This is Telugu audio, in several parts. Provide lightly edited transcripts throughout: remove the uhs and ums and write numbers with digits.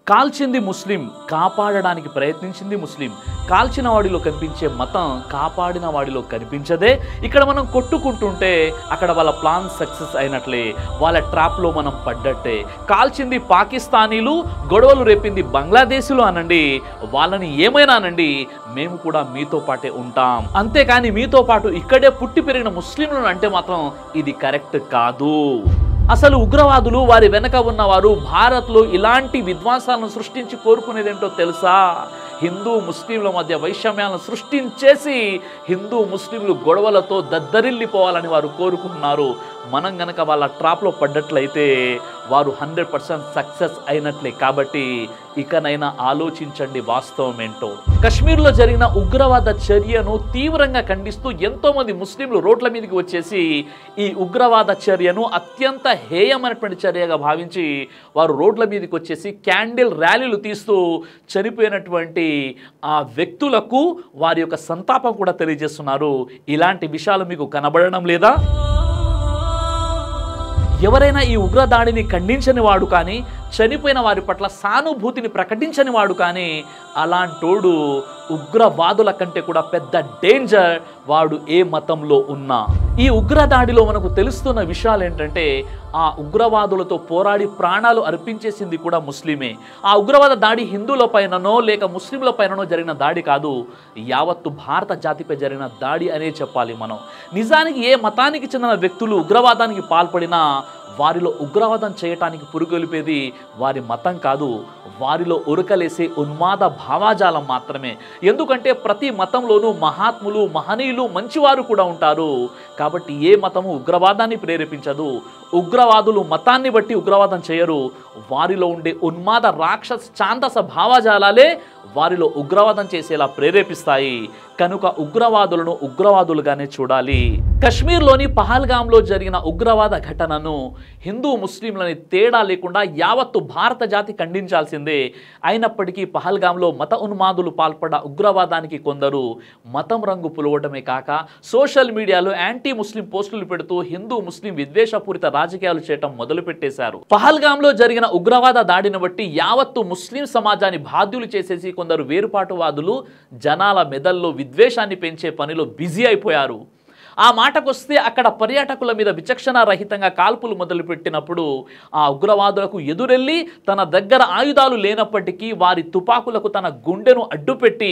కాల్చింది ముస్లిం, కాపాడడానికి ప్రయత్నించింది ముస్లిం. కాల్చిన వాడిలో కనిపించే మతం కాపాడిన వాడిలో కనిపించదే. ఇక్కడ మనం కొట్టుకుంటుంటే అక్కడ వాళ్ళ ప్లాన్ సక్సెస్ అయినట్లే, వాళ్ళ ట్రాప్లో మనం పడ్డట్టే. కాల్చింది పాకిస్తానీలు, గొడవలు రేపింది బంగ్లాదేశీలు అనండి, వాళ్ళని ఏమైనా అనండి, మేము కూడా మీతో పాటే ఉంటాం. అంతేకాని మీతో పాటు ఇక్కడే పుట్టి పెరిగిన ముస్లింలను అంటే మాత్రం ఇది కరెక్ట్ కాదు. అసలు ఉగ్రవాదులు, వారి వెనక ఉన్నవారు భారత్లో ఇలాంటి విధ్వంసాలను సృష్టించి కోరుకునేదేంటో తెలుసా? హిందూ ముస్లింల మధ్య వైషమ్యాలను సృష్టించేసి హిందూ ముస్లింలు గొడవలతో దద్దరిల్లిపోవాలని వారు కోరుకుంటున్నారు. మనం గనక వాళ్ళ ట్రాప్లో పడ్డట్లయితే వారు 100% సక్సెస్ అయినట్లే. కాబట్టి ఇకనైనా ఆలోచించండి వాస్తవం ఏంటో. కశ్మీర్లో జరిగిన ఉగ్రవాద చర్యను తీవ్రంగా ఖండిస్తూ ఎంతోమంది ముస్లింలు రోడ్ల మీదకి వచ్చేసి ఈ ఉగ్రవాద చర్యను అత్యంత హేయమైనటువంటి చర్యగా భావించి వారు రోడ్ల మీదకి వచ్చేసి క్యాండిల్ ర్యాలీలు తీస్తూ చనిపోయినటువంటి ఆ వ్యక్తులకు వారి యొక్క సంతాపం కూడా తెలియజేస్తున్నారు. ఇలాంటి విషయాలు మీకు కనబడడం లేదా? ఎవరైనా ఈ ఉగ్రదాడిని ఖండించని వాడు కానీ, చనిపోయిన వారి పట్ల సానుభూతిని ప్రకటించని వాడు కానీ, అలాంటోడు ఉగ్రవాదుల కంటే కూడా పెద్ద డేంజర్ వాడు ఏ మతంలో ఉన్నా. ఈ ఉగ్రదాడిలో మనకు తెలుస్తున్న విషయాలు ఏంటంటే, ఆ ఉగ్రవాదులతో పోరాడి ప్రాణాలు అర్పించేసింది కూడా ముస్లిమే. ఆ ఉగ్రవాద దాడి హిందువుల పైననో లేక ముస్లింల పైననో జరిగిన దాడి కాదు, యావత్తు భారత జాతిపై జరిగిన దాడి అనే చెప్పాలి మనం. నిజానికి ఏ మతానికి చెందిన వ్యక్తులు ఉగ్రవాదానికి పాల్పడినా వారిలో ఉగ్రవాదం చేయటానికి పురుగొలిపేది వారి మతం కాదు, వారిలో ఉరకలేసే ఉన్మాద భావాజాలం మాత్రమే. ఎందుకంటే ప్రతి మతంలోనూ మహాత్ములు, మహనీయులు, మంచివారు కూడా ఉంటారు. కాబట్టి ఏ మతము ఉగ్రవాదాన్ని ప్రేరేపించదు. ఉగ్రవాదులు మతాన్ని బట్టి ఉగ్రవాదం చేయరు. వారిలో ఉండే ఉన్మాద రాక్షస ఛాందస భావజాలాలే వారిలో ఉగ్రవాదం చేసేలా ప్రేరేపిస్తాయి. కనుక ఉగ్రవాదులను ఉగ్రవాదులుగానే చూడాలి. కశ్మీర్లోని పహల్గామ్లో జరిగిన ఉగ్రవాద ఘటనను హిందూ ముస్లింలని తేడా లేకుండా యావత్తు భారత జాతి ఖండించాల్సిందే. అయినప్పటికీ పహల్గామ్లో మత ఉన్మాదులు పాల్పడ్డ ఉగ్రవాదానికి కొందరు మతం రంగు పులవటమే కాక సోషల్ మీడియాలో యాంటీ ముస్లిం పోస్టులు పెడుతూ హిందూ ముస్లిం విద్వేషపూరిత రాజకీయాలు చేయటం మొదలుపెట్టేశారు. పహల్గామ్లో జరిగిన ఉగ్రవాద దాడిని బట్టి యావత్తు ముస్లిం సమాజాన్ని బాధ్యులు చేసేసి కొందరు వేరుపాటువాదులు జనాల మెదల్లో విద్వేషాన్ని పెంచే పనిలో బిజీ అయిపోయారు. ఆ మాటకొస్తే అక్కడ పర్యాటకుల మీద విచక్షణారహితంగా కాల్పులు మొదలుపెట్టినప్పుడు ఆ ఉగ్రవాదులకు ఎదురెళ్ళి తన దగ్గర ఆయుధాలు లేనప్పటికీ వారి తుపాకులకు తన గుండెను అడ్డుపెట్టి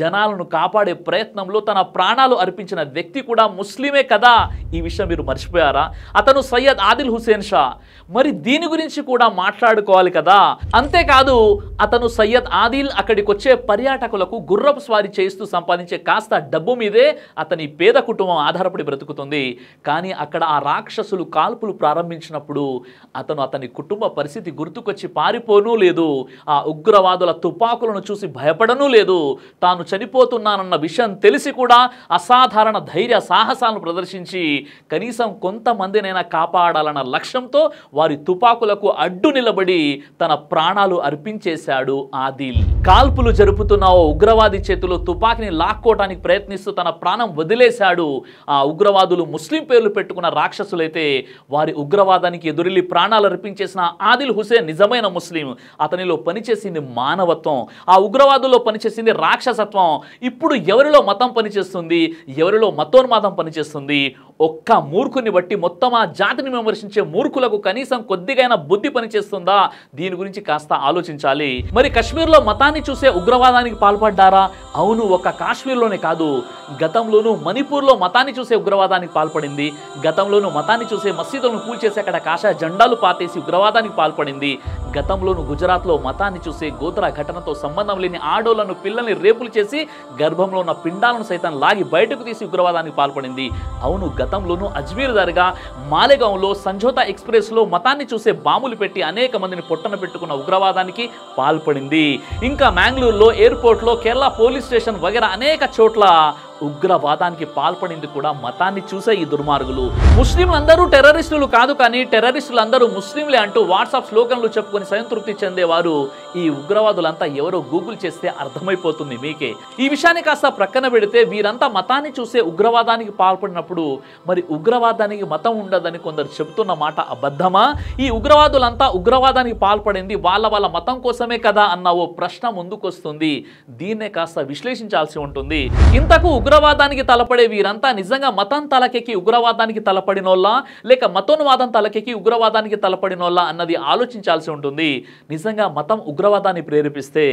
జనాలను కాపాడే ప్రయత్నంలో తన ప్రాణాలు అర్పించిన వ్యక్తి కూడా ముస్లిమే కదా. ఈ విషయం మీరు మర్చిపోయారా? అతను సయ్యద్ ఆదిల్ హుసేన్ షా. మరి దీని గురించి కూడా మాట్లాడుకోవాలి కదా. అంతేకాదు అతను సయ్యద్ ఆదిల్ అక్కడికి వచ్చే పర్యాటకులకు గుర్రపు స్వారీ చేస్తూ సంపాదించే కాస్త డబ్బు మీదే అతని పేద కుటుంబం ఆధారపడి బ్రతుకుతుంది. కానీ అక్కడ ఆ రాక్షసులు కాల్పులు ప్రారంభించినప్పుడు అతని కుటుంబ పరిస్థితి గుర్తుకొచ్చి పారిపోనూ లేదు. ఆ ఉగ్రవాదుల తుపాకులను చూసి భయపడనూ లేదు. తాను చనిపోతున్నానన్న విషయం తెలిసి కూడా అసాధారణ ధైర్య సాహసాలను ప్రదర్శించి కనీసం కొంతమందినైనా కాపాడాలన్న లక్ష్యంతో వారి తుపాకులకు అడ్డు నిలబడి తన ప్రాణాలు అర్పించేశాడు ఆదిల్. కాల్పులు జరుపుతున్న ఓ ఉగ్రవాది చేతిలో తుపాకిని లాక్కోవడానికి ప్రయత్నిస్తూ తన ప్రాణం వదిలేశాడు. ఆ ఉగ్రవాదులు ముస్లిం పేర్లు పెట్టుకున్న రాక్షసులైతే వారి ఉగ్రవాదానికి ఎదురెళ్లి ప్రాణాలు అర్పించేసిన ఆదిల్ హుసేన్ నిజమైన ముస్లిం. అతనిలో పనిచేసింది మానవత్వం, ఆ ఉగ్రవాదుల్లో పనిచేసింది రాక్షసత్వం. ఇప్పుడు ఎవరిలో మతం పనిచేస్తుంది, ఎవరిలో మతోన్మాదం పనిచేస్తుంది? ఒక్క మూర్ఖుని బట్టి మొత్తం ఆ జాతిని విమర్శించే మూర్ఖులకు కనీసం కొద్దిగైనా బుద్ధి పనిచేస్తుందా? దీని గురించి కాస్త ఆలోచించాలి. మరి కశ్మీర్లో మతాన్ని చూసే ఉగ్రవాదానికి పాల్పడ్డారా? అవును, ఒక్క కాశ్మీర్లోనే కాదు, గతంలోనూ మణిపూర్లో మతాన్ని చూసే ఉగ్రవాదానికి పాల్పడింది. గతంలోనూ మతాన్ని చూసే మసీదులను కూల్చేసి అక్కడ కాషాయ జెండాలు పాతేసి ఉగ్రవాదానికి పాల్పడింది. గతంలోనూ గుజరాత్లో మతాన్ని చూసే గోత్ర ఘటనతో సంబంధం లేని ఆడోళ్లను, పిల్లల్ని రేపులు చేసి గర్భంలో ఉన్న పిండాలను సైతం లాగి బయటకు తీసి ఉగ్రవాదానికి పాల్పడింది. అవును, గతంలోనూ అజ్మీర్ దర్గా, మాలేగాంలో సంజోతా ఎక్స్ప్రెస్లో మతాన్ని చూసే బాంబులు పెట్టి అనేక మందిని పొట్టన పెట్టుకున్న ఉగ్రవాదానికి పాల్పడింది. ఇంకా మ్యాంగ్లూరులో, ఎయిర్పోర్ట్లో, కేరళ పోలీస్ స్టేషన్ వగైరా అనేక చోట్ల ఉగ్రవాదానికి పాల్పడింది కూడా మతాన్ని చూసే ఈ దుర్మార్గులు. ముస్లింలందరూ టెర్రరిస్టులు కాదు, కానీ టెర్రరిస్టులు అందరూ ముస్లింలే అంటూ వాట్సాప్ స్లోగన్లు చెప్పుకొని సంతృప్తి చెందేవారు ఈ ఉగ్రవాదులంతా ఎవరో గూగుల్ చేస్తే అర్థమైపోతుంది మీకే. ఈ విషయాన్ని కాస్త ప్రక్కన పెడితే వీరంతా మతాన్ని చూసే ఉగ్రవాదానికి పాల్పడినప్పుడు మరి ఉగ్రవాదానికి మతం ఉండదని కొందరు చెబుతున్న మాట అబద్ధమా? ఈ ఉగ్రవాదులంతా ఉగ్రవాదానికి పాల్పడింది వాళ్ళ మతం కోసమే కదా అన్న ఓ ప్రశ్న ముందుకొస్తుంది. దీన్నే కాస్త విశ్లేషించాల్సి ఉంటుంది. ఇంతకు ఉగ్రవాదానికి తలపడే వీరంతా నిజంగా మతం తలకెక్కి ఉగ్రవాదానికి తలపడినోళ్ళ, లేక మతోన్వాదం తలకెక్కి ఉగ్రవాదానికి తలపడినోళ్ళ అన్నది ఆలోచించాల్సి ఉంటుంది. నిజంగా మతం ఉగ్రవాదాన్ని ప్రేరేపిస్తే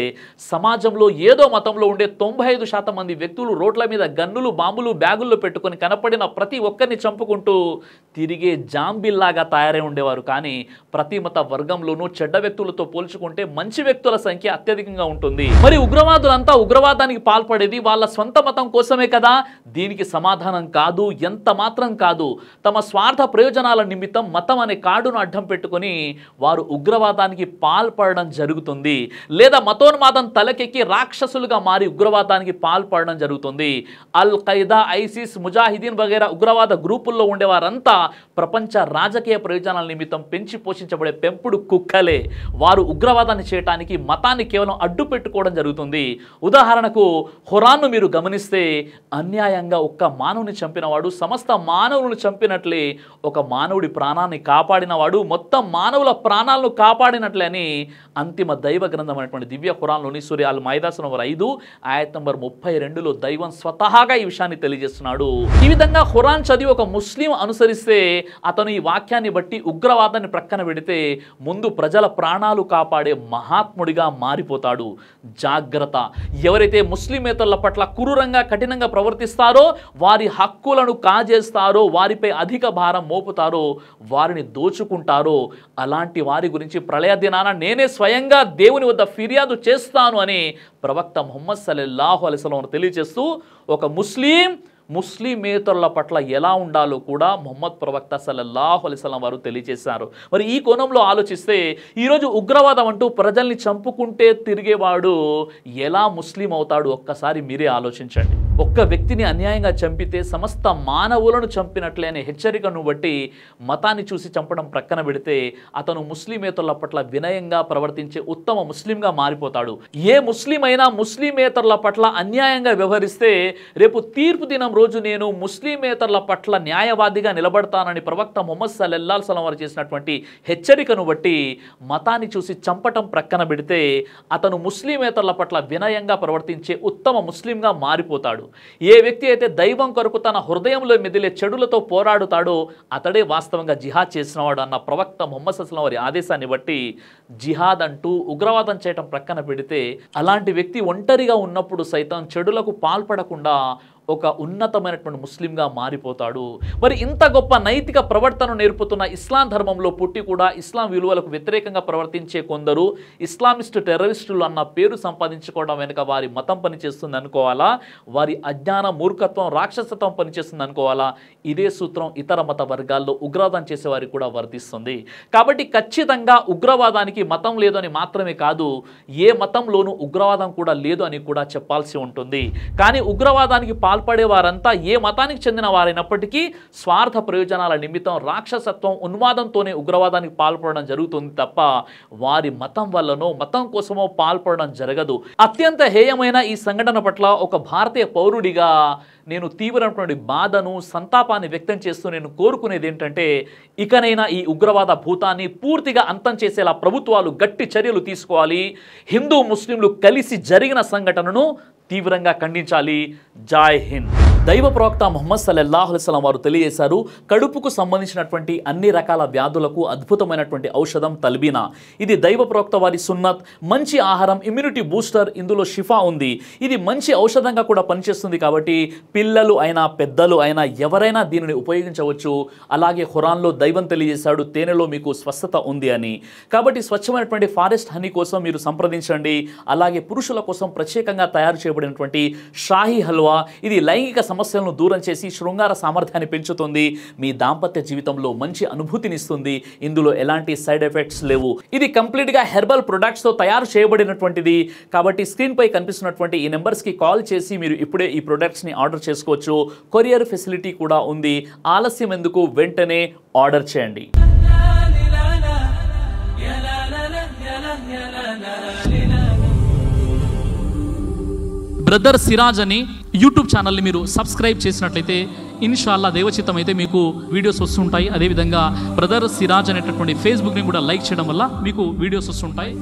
సమాజంలో ఏదో మతంలో ఉండే 95% మంది వ్యక్తులు రోడ్ల మీద గన్నులు, బాంబులు, బ్యాగుల్లో పెట్టుకొని కనపడిన ప్రతి ఒక్కరిని చంపుకుంటూ తిరిగే జాంబిల్లాగా తయారై ఉండేవారు. కానీ ప్రతి మత వర్గంలోనూ చెడ్డ వ్యక్తులతో పోల్చుకుంటే మంచి వ్యక్తుల సంఖ్య అత్యధికంగా ఉంటుంది. మరి ఉగ్రవాదులంతా ఉగ్రవాదానికి పాల్పడేది వాళ్ళ స్వంత మతం కోసమే కదా? దీనికి సమాధానం కాదు, ఎంత మాత్రం కాదు. తమ స్వార్థ ప్రయోజనాల నిమిత్తం మతం అనే కార్డును అడ్డం పెట్టుకొని వారు ఉగ్రవాదానికి పాల్పడడం జరుగుతుంది. లేదా మతోన్మాదం తలకెక్కి రాక్షసులుగా మారి ఉగ్రవాదానికి పాల్పడడం జరుగుతుంది. అల్ ఖైదా, ఐసిస్, ముజాహిదీన్ వగైరా ఉగ్రవాద గ్రూపుల్లో ఉండేవారంతా ప్రపంచ రాజకీయ ప్రయోజనాల నిమిత్తం పెంచి పోషించబడే పెంపుడు కుక్కలే. వారు ఉగ్రవాదాన్ని చేయడానికి మతాన్ని కేవలం అడ్డు పెట్టుకోవడం జరుగుతుంది. ఉదాహరణకు ఖురాన్ను మీరు గమనిస్తే అన్యాయంగా ఒక్క మానవుని చంపినవాడు సమస్త మానవులను చంపినట్లే, ఒక మానవుడి ప్రాణాన్ని కాపాడినవాడు మొత్తం మానవుల ప్రాణాలను కాపాడినట్లే అని అంతిమ దైవ గ్రంథం అనేటువంటి దివ్య ఖురాన్లోని సూరా అల్ మాయిదా నంబర్ 5 ఆయత్ నంబర్ 32లో దైవం స్వతహాగా ఈ విషయాన్ని తెలియజేస్తున్నాడు. ఈ విధంగా ఖురాన్ చదివి ఒక ముస్లిం అనుసరిస్తే అతను ఈ వాక్యాన్ని బట్టి ఉగ్రవాదాన్ని ప్రక్కన పెడితే ముందు ప్రజల ప్రాణాలు కాపాడే మహాత్ముడిగా మారిపోతాడు. జాగ్రత్త! ఎవరైతే ముస్లిమేతరుల పట్ల క్రూరంగా కఠినంగా ప్రవర్తిస్తారో, వారి హక్కులను కాజేస్తారో, వారిపై అధిక భారం మోపుతారో, వారిని దోచుకుంటారో అలాంటి వారి గురించి ప్రళయ దినాన నేనే స్వయంగా దేవుని వద్ద ఫిర్యాదు చేస్తాను అని ప్రవక్త ముహమ్మద్ సల్లల్లాహు అలైహి వసల్లం తెలియజేస్తూ ఒక ముస్లిమేతరుల పట్ల ఎలా ఉండాలో కూడా ముహమ్మద్ ప్రవక్త సల్లల్లాహు అలైహి వసల్లం వారు తెలియజేశారు. మరి ఈ కోణంలో ఆలోచిస్తే ఈరోజు ఉగ్రవాదం అంటూ ప్రజల్ని చంపుకుంటే తిరిగేవాడు ఎలా ముస్లిం అవుతాడు? ఒక్కసారి మీరే ఆలోచించండి. ఒక్క వ్యక్తిని అన్యాయంగా చంపితే సమస్త మానవులను చంపినట్లే అనే హెచ్చరికను బట్టి మతాన్ని చూసి చంపడం ప్రక్కన పెడితే అతను ముస్లిమేతరుల పట్ల వినయంగా ప్రవర్తించే ఉత్తమ ముస్లింగా మారిపోతాడు. ఏ ముస్లిం అయినా ముస్లిమేతరుల పట్ల అన్యాయంగా వ్యవహరిస్తే రేపు తీర్పు దినం రోజు నేను ముస్లిమేతరుల పట్ల న్యాయవాదిగా నిలబడతానని ప్రవక్త ముహమ్మద్ సల్లల్లాహు అలైహి వసల్లం వారు చేసినటువంటి హెచ్చరికను బట్టి మతాన్ని చూసి చంపటం ప్రక్కన పెడితే అతను ముస్లిమేతరుల పట్ల వినయంగా ప్రవర్తించే ఉత్తమ ముస్లింగా మారిపోతాడు. ఏ వ్యక్తి అయితే దైవం కొరకు తన హృదయంలో మెదిలే చెడులతో పోరాడుతాడో అతడే వాస్తవంగా జిహాద్ చేసినవాడు అన్న ప్రవక్త ముహమ్మద్ సల్లల్లాహు అలైహి వసల్లం వారి ఆదేశాన్ని బట్టి జిహాద్ అంటూ ఉగ్రవాదం చేయటం ప్రక్కన పెడితే అలాంటి వ్యక్తి ఒంటరిగా ఉన్నప్పుడు సైతం చెడులకు పాల్పడకుండా ఒక ఉన్నతమైనటువంటి ముస్లింగా మారిపోతాడు. మరి ఇంత గొప్ప నైతిక ప్రవర్తన నేర్పుతున్న ఇస్లాం ధర్మంలో పుట్టి కూడా ఇస్లాం విలువలకు వ్యతిరేకంగా ప్రవర్తించే కొందరు ఇస్లామిస్ట్ టెర్రరిస్టులు అన్న పేరు సంపాదించుకోవడం వెనుక వారి మతం పనిచేస్తుంది అనుకోవాలా? వారి అజ్ఞాన, మూర్ఖత్వం, రాక్షసత్వం పనిచేస్తుంది అనుకోవాలా? ఇదే సూత్రం ఇతర మత వర్గాల్లో ఉగ్రవాదం చేసేవారికి కూడా వర్తిస్తుంది. కాబట్టి ఖచ్చితంగా ఉగ్రవాదానికి మతం లేదు అని మాత్రమే కాదు, ఏ మతంలోనూ ఉగ్రవాదం కూడా లేదు అని కూడా చెప్పాల్సి ఉంటుంది. కానీ ఉగ్రవాదానికి పాల్పడే వారంతా ఏ మతానికి చెందిన వారైనప్పటికీ స్వార్థ ప్రయోజనాల నిమిత్తం రాక్షసత్వం, ఉన్మాదంతోనే ఉగ్రవాదానికి పాల్పడడం జరుగుతుంది తప్ప వారి మతం వల్లనో మతం కోసమో పాల్పడడం జరగదు. అత్యంత హేయమైన ఈ సంఘటన పట్ల ఒక భారతీయ పౌరుడిగా నేను తీవ్రమైనటువంటి బాధను, సంతాపాన్ని వ్యక్తం చేస్తూ నేను కోరుకునేది ఏంటంటే ఇకనైనా ఈ ఉగ్రవాద భూతాన్ని పూర్తిగా అంతం చేసేలా ప్రభుత్వాలు గట్టి చర్యలు తీసుకోవాలి. హిందూ ముస్లింలు కలిసి జరిగిన సంఘటనను తీవ్రంగా ఖండించాలి. జై హింద్. దైవ ప్రవక్త ముహమ్మద్ సల్లల్లాహు అలైహి వసల్లం వారు తెలియజేశారు, కడుపుకు సంబంధించినటువంటి అన్ని రకాల వ్యాధులకు అద్భుతమైనటువంటి ఔషధం తల్బీనా. ఇది దైవ ప్రవక్త వారి సున్నత్, మంచి ఆహారం, ఇమ్యూనిటీ బూస్టర్, ఇందులో షిఫా ఉంది. ఇది మంచి ఔషధంగా కూడా పనిచేస్తుంది. కాబట్టి పిల్లలు అయినా పెద్దలు అయినా ఎవరైనా దీనిని ఉపయోగించవచ్చు. అలాగే ఖురాన్లో దైవం తెలియజేశాడు, తేనెలో మీకు స్వస్థత ఉంది అని. కాబట్టి స్వచ్ఛమైనటువంటి ఫారెస్ట్ హనీ కోసం మీరు సంప్రదించండి. అలాగే పురుషుల కోసం ప్రత్యేకంగా తయారు చేయబడినటువంటి షాహీ హల్వా, ఇది లైంగిక సమస్యలను దూరం చేసి శృంగార సామర్థ్యాన్ని పెంచుతుంది, మీ దాంపత్య జీవితంలో మంచి అనుభూతినిస్తుంది. ఇందులో ఎలాంటి సైడ్ ఎఫెక్ట్స్ లేవు. ఇది కంప్లీట్గా హెర్బల్ ప్రొడక్ట్స్తో తయారు చేయబడినటువంటిది. కాబట్టి స్క్రీన్పై కనిపిస్తున్నటువంటి ఈ నెంబర్స్కి కాల్ చేసి మీరు ఇప్పుడే ఈ ప్రొడక్ట్స్ని ఆర్డర్ చేసుకోవచ్చు. కొరియర్ ఫెసిలిటీ కూడా ఉంది. ఆలస్యం ఎందుకు, వెంటనే ఆర్డర్ చేయండి. బ్రదర్ సిరాజ్ అని యూట్యూబ్ ఛానల్ని మీరు సబ్స్క్రైబ్ చేసినట్లయితే ఇన్షాల్లా దేవచిత్తం అయితే మీకు వీడియోస్ వస్తుంటాయి. అదేవిధంగా బ్రదర్ సిరాజ్ అనేటటువంటి ఫేస్బుక్ని కూడా లైక్ చేయడం వల్ల మీకు వీడియోస్ వస్తుంటాయి.